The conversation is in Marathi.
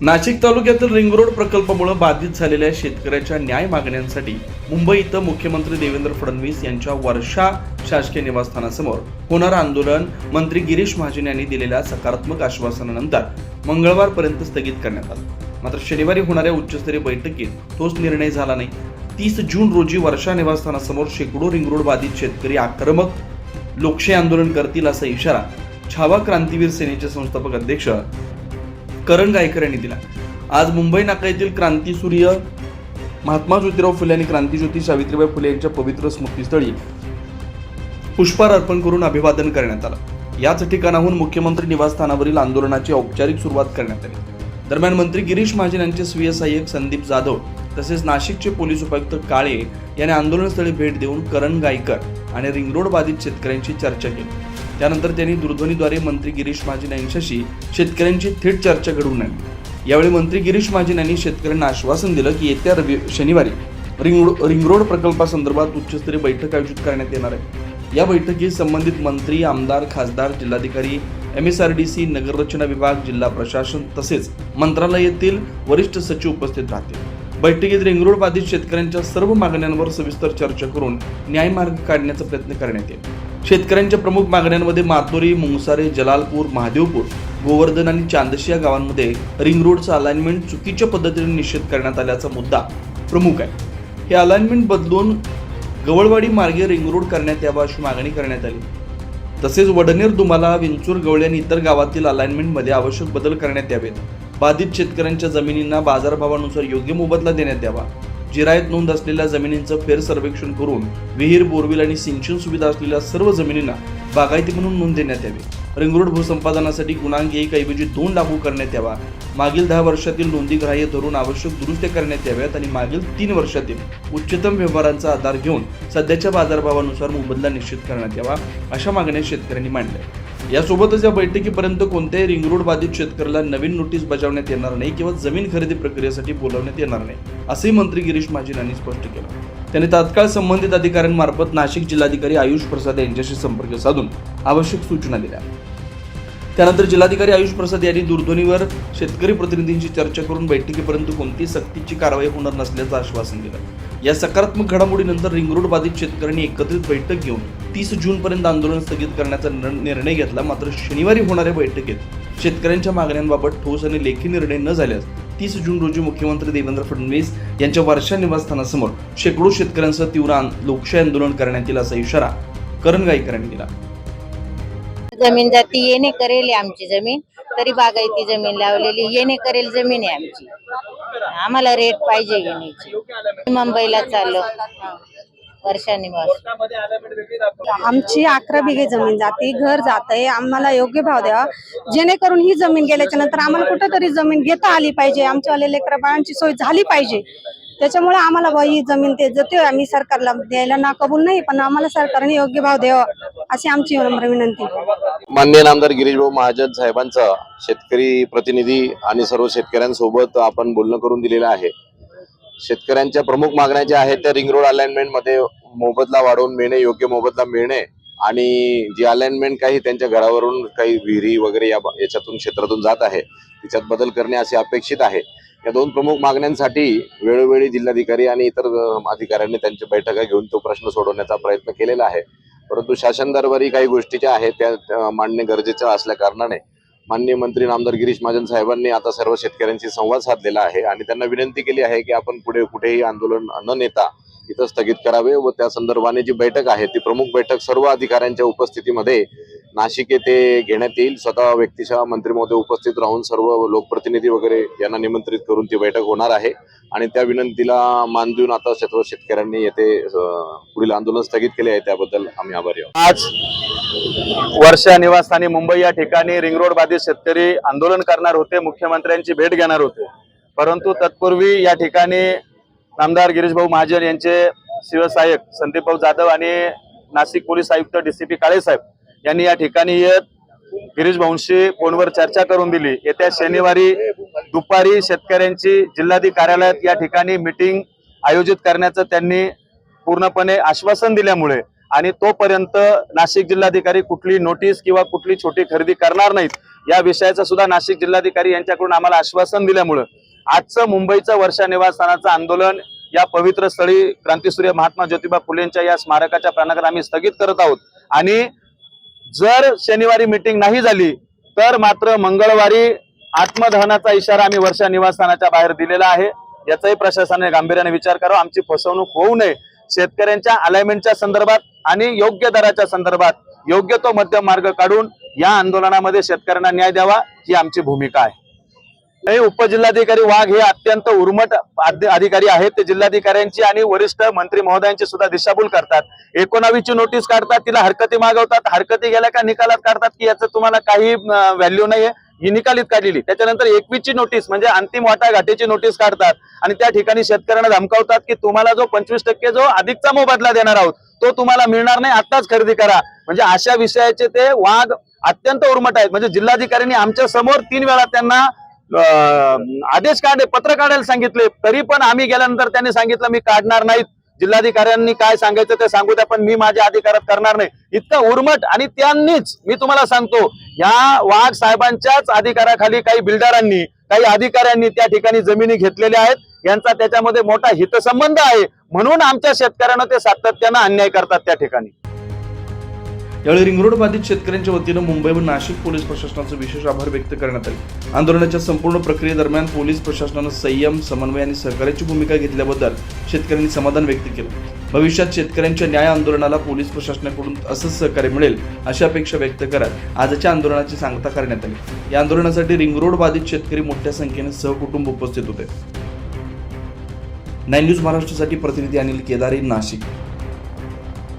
नाशिक तालुक्यातील रिंग रोड प्रकल्पामुळे बाधित झालेल्या शेतकऱ्याच्या न्याय मागण्यांसाठी मुंबई इथं मुख्यमंत्री देवेंद्र फडणवीस यांच्या वर्षा शासकीय निवासस्थानासमोर होणारं आंदोलन मंत्री गिरीश महाजन यांनी दिलेल्या सकारात्मक आश्वासनानंतर मंगळवारपर्यंत स्थगित करण्यात आलं। मात्र शनिवारी होणाऱ्या उच्चस्तरीय बैठकीत तोच निर्णय झाला नाही। 30 जून रोजी वर्षा निवासस्थानासमोर शेकडो रिंग रोड बाधित शेतकरी आक्रमक लोकशाही आंदोलन करतील असा इशारा छावा क्रांतीवीर सेनेचे संस्थापक अध्यक्ष करण गायकर यांनी दिला। आज मुंबई नाका येथील क्रांतीसूर्य महात्मा ज्योतिराव फुले आणि क्रांतीज्योती सावित्रीबाई फुले यांच्या पवित्र स्मृतीस्थळी पुष्पहार अर्पण करून अभिवादन करण्यात आलं। याच ठिकाणाहून मुख्यमंत्री निवासस्थानावरील आंदोलनाची औपचारिक सुरुवात करण्यात आली। दरम्यान मंत्री गिरीश महाजन यांचे स्वीय सहाय्यक संदीप जाधव तसेच नाशिकचे पोलीस उपायुक्त काळे यांनी आंदोलनस्थळी भेट देऊन करण गायकर आणि रिंग रोड बाधित शेतकऱ्यांची चर्चा केली। त्यानंतर त्यांनी दूरध्वनीद्वारे मंत्री गिरीश महाजन यांच्याशी शेतकऱ्यांची थेट चर्चा घडवून आणली। यावेळी मंत्री गिरीश महाजन यांनी शेतकऱ्यांना आश्वासन दिलं की येत्या शनिवारी रिंग रोड प्रकल्पासंदर्भात उच्चस्तरीय बैठक आयोजित करण्यात येणार आहे। या बैठकीत संबंधित मंत्री, आमदार, खासदार, जिल्हाधिकारी, MSRDC, नगररचना विभाग, जिल्हा प्रशासन तसेच मंत्रालयातील वरिष्ठ सचिव उपस्थित राहतील। बैठकीत रिंग रोड बाधित शेतकऱ्यांच्या सर्व मागण्यांवर सविस्तर चर्चा करून न्यायमार्ग काढण्याचा प्रयत्न करण्यात येईल। शेतकऱ्यांच्या प्रमुख मागण्यांमध्ये मातोरी, मुंगसारे, जलालपूर, महादेवपूर, गोवर्धन आणि चांदशी या गावांमध्ये रिंग रोडचं अलाइनमेंट चुकीच्या पद्धतीने निश्चित करण्यात आल्याचा मुद्दा प्रमुख आहे। हे अलाइनमेंट बदलून गवळवाडी मार्गे रिंग रोड करण्यात यावा अशी मागणी करण्यात आली। तसेच वडनेर, दुमाला, विंचूर, गवळे आणि इतर गावातील अलाइनमेंटमध्ये आवश्यक बदल करण्यात यावेत। बाधित शेतकऱ्यांच्या जमिनींना बाजारभावानुसार योग्य मोबदला देण्यात यावा। जिरायत नोंद असलेल्या जमिनींचं फेर सर्वेक्षण करून विहीर, बोरवेल आणि सिंचन सुविधा असलेल्या सर्व जमिनींना बागायती म्हणून नोंद देण्यात यावी। रिंग रोड भूसंपादनासाठी गुणांक 1 ऐवजी 2 लागू करण्यात यावा। मागील 10 वर्षातील नोंदी ग्राह्य धरून आवश्यक दुरुस्त्या करण्यात याव्यात आणि मागील 3 वर्षातील उच्चतम व्यवहारांचा आधार घेऊन सध्याच्या बाजारभावानुसार मोबदला निश्चित करण्यात यावा अशा मागण्या शेतकऱ्यांनी मांडल्या। यासोबतच या बैठकीपर्यंत कोणत्याही रिंग रोड बाधित शेतकऱ्याला नवीन नोटीस बजावण्यात येणार नाही किंवा जमीन खरेदी प्रक्रियेसाठी बोलावण्यात येणार नाही असेही मंत्री गिरीश महाजन यांनी स्पष्ट केलं। त्यांनी तात्काळ संबंधित अधिकाऱ्यांमार्फत नाशिक जिल्हाधिकारी आयुष प्रसाद यांच्याशी संपर्क साधून आवश्यक सूचना दिल्या। त्यानंतर जिल्हाधिकारी आयुष प्रसाद यांनी दूरध्वनीवर शेतकरी प्रतिनिधींची चर्चा करून बैठकीपर्यंत कोणतीही सक्तीची कारवाई होणार नसल्याचं आश्वासन दिलं। या सकारात्मक घडामोडीनंतर रिंग रोड बाधित शेतकऱ्यांनी एकत्रित बैठक घेऊन 30 जूनपर्यंत आंदोलन स्थगित करण्याचा निर्णय घेतला। मात्र शनिवारी होणाऱ्या बैठकीत शेतकऱ्यांच्या मागण्यांबाबत ठोस आणि लेखी निर्णय न झाल्यास 30 जून रोजी मुख्यमंत्री देवेंद्र फडणवीस यांच्या वर्षा निवासस्थानासमोर शेकडो शेतकऱ्यांसह तीव्र लोकशाही आंदोलन करण्यात येईल असा इशारा करण गायकर यांनी दिला। जमीन जाती येणे करेल आमची जमीन, तरी बागायती जमीन लावलेली येणे करेल जमीन आहे आमची। आम्हाला रेट पाहिजे घेण्याची। मुंबईला चाललो वर्षा निवास। आमची 11 बिघे जमीन जाते, घर जाते, आम्हाला योग्य भाव द्यावा जेणेकरून ही जमीन गेल्याच्या नंतर आम्हाला कुठेतरी जमीन घेता आली पाहिजे। आमच्या लेकरा बाळांची सोय झाली पाहिजे। त्याच्यामुळे आम्हाला ही जमीन ते देतोय आम्ही, सरकारला द्यायला ना कबूल नाही, पण आम्हाला सरकारने योग्य भाव द्यावा अशी आमची नम्र विनंती। माननीय नामदार गिरीश भाऊ महाजन साहेबांचा शेतकरी प्रतिनिधी आणि सर्व शेतकऱ्यांसोबत आपण बोलणं करून दिलेलं आहे। शेतकऱ्यांच्या प्रमुख मागण्या ज्या आहेत त्या रिंग रोड अलाइनमेंट मध्ये मोबदला वाढवून मिळणे, योग्य मोबदला मिळणे आणि जी अलाइनमेंट काही त्यांच्या घरावरून काही विहिरी वगैरे याच्यातून क्षेत्रातून जात आहे तिच्यात बदल करणे असे अपेक्षित आहे। या 2 प्रमुख मागण्यांसाठी वेळोवेळी जिल्हाधिकारी आणि इतर अधिकाऱ्यांनी त्यांच्या बैठका घेऊन तो प्रश्न सोडवण्याचा प्रयत्न केलेला आहे। परंतु शासन दरबारी काही गोष्टी ज्या आहेत त्या मांडणे गरजेचं असल्या कारणाने माननीय मंत्री नामदार गिरीश महाजन साहेबांनी आता सर्व शेतकऱ्यांशी संवाद साधलेला आहे आणि त्यांना विनंती केली आहे की आपण पुढे कुठेही आंदोलन न नेता इथं स्थगित करावे व त्या संदर्भाने जी बैठक आहे ती प्रमुख बैठक सर्व अधिकाऱ्यांच्या उपस्थितीमध्ये नाशिक येथे घेण्यात येईल। स्वतः व्यक्तिशः मंत्री महोदय उपस्थित राहून सर्व लोकप्रतिनिधी वगैरे यांना निमंत्रित करून ती बैठक होणार आहे आणि त्या विनंतीला मान देऊन आता सर्व शेतकऱ्यांनी येथे पुढील आंदोलन स्थगित केले आहे त्याबद्दल आम्ही आभारी आहोत। आज वर्षा निवासस्थानी मुंबई या ठिकाणी रिंग रोड बाधित शेतकरी आंदोलन करणार होते, मुख्यमंत्र्यांची भेट घेणार होते, परंतु तत्पूर्वी या ठिकाणी नामदार गिरीश भाऊ महाजन यांचे शिवसहाय्यक संदीप भाऊ जाधव आणि नाशिक पोलीस आयुक्त DCP काळे साहेब यांनी या ठिकाणी येत गिरीश भाऊंशी फोनवर चर्चा करून दिली। येत्या शनिवारी दुपारी शेतकऱ्यांची जिल्हाधिकारी कार्यालयात या ठिकाणी मीटिंग आयोजित करण्याचं त्यांनी पूर्णपणे आश्वासन दिल्यामुळे आणि तोपर्यंत नाशिक जिल्हाधिकारी कुठली नोटीस किंवा कुठली छोटी खरेदी करणार नाहीत या विषयाचं सुद्धा नाशिक जिल्हाधिकारी यांच्याकडून आम्हाला आश्वासन दिल्यामुळं आजचं मुंबईचं वर्षा निवासस्थानाचं आंदोलन या पवित्र स्थळी क्रांतीसूर्य महात्मा ज्योतिबा फुलेंच्या या स्मारकाच्या प्रांगणात आम्ही स्थगित करत आहोत आणि जर शनिवारी मीटिंग नाही झाली तर मात्र मंगळवारी आत्मदहनाचा इशारा आम्ही वर्षा निवासस्थानाच्या बाहेर दिलेला आहे। याचाही प्रशासनाने गांभीर्याने विचार करावा, आमची फसवणूक होऊ नये। शेतकऱ्यांच्या अलाइनमेंटच्या संदर्भात आणि योग्य दराच्या संदर्भात योग्य तो मध्यम मार्ग काढून या आंदोलनामध्ये शेतकऱ्यांना न्याय द्यावा ही आमची भूमिका आहे। हे उपजिल्हाधिकारी वाघ हे अत्यंत उर्मट अधिकारी आहेत, ते जिल्हाधिकाऱ्यांची आणि वरिष्ठ मंत्री महोदयांची सुद्धा दिशाभूल करतात। 19 ची नोटीस काढतात, तिला हरकती मागवतात, हरकती गेल्या का निकालात काढतात की याचं तुम्हाला काही व्हॅल्यू नाहीये, ही निकालीत काढलेली। त्याच्यानंतर 21 ची नोटीस म्हणजे अंतिम वाटाघाटीची नोटीस काढतात आणि त्या ठिकाणी शेतकऱ्यांना धमकावतात की तुम्हाला जो 25% जो अधिकचा मोबदला देणार आहोत तो तुम्हाला मिळणार नाही, आताच खरेदी करा। म्हणजे अशा विषयाचे ते वाघ अत्यंत उर्मट आहेत। म्हणजे जिल्हाधिकाऱ्यांनी आमच्या समोर 3 वेळा त्यांना आदेश पत्र काढायला सांगितले, तरी पण आम्ही गेल्यानंतर त्यांनी सांगितलं मी काढणार नाहीत, जिल्हाधिकाऱ्यांनी काय सांगायचं ते सांगू द्या पण मी माझ्या अधिकारात करणार नाही। इतकं उर्मट आणि त्यांनीच मी तुम्हाला सांगतो या वाघ साहेबांच्याच अधिकाराखाली काही बिल्डरांनी काही अधिकाऱ्यांनी त्या ठिकाणी जमिनी घेतलेल्या आहेत, यांचा त्याच्यामध्ये मोठा हितसंबंध आहे, म्हणून आमच्या शेतकऱ्यांना ते सातत्यानं अन्याय करतात त्या ठिकाणी। यावेळी रिंगरोड बाधित शेतकऱ्यांच्या वतीनं मुंबई व नाशिक पोलीस प्रशासनाचे विशेष आभार व्यक्त करण्यात आले। आंदोलनाच्या संपूर्ण प्रक्रियेदरम्यान पोलीस प्रशासनानं संयम, समन्वय आणि सहकार्याची भूमिका घेतल्याबद्दल शेतकऱ्यांनी समाधान व्यक्त केलं। भविष्यात शेतकऱ्यांच्या न्याय आंदोलनाला पोलीस प्रशासनाकडून असंच सहकार्य मिळेल अशी अपेक्षा व्यक्त करत आजच्या आंदोलनाची सांगता करण्यात आली। या आंदोलनासाठी रिंगरोड बाधित शेतकरी मोठ्या संख्येने सहकुटुंब उपस्थित होते। 9 न्यूज महाराष्ट्रासाठी प्रतिनिधी अनिल केदारी, नाशिक।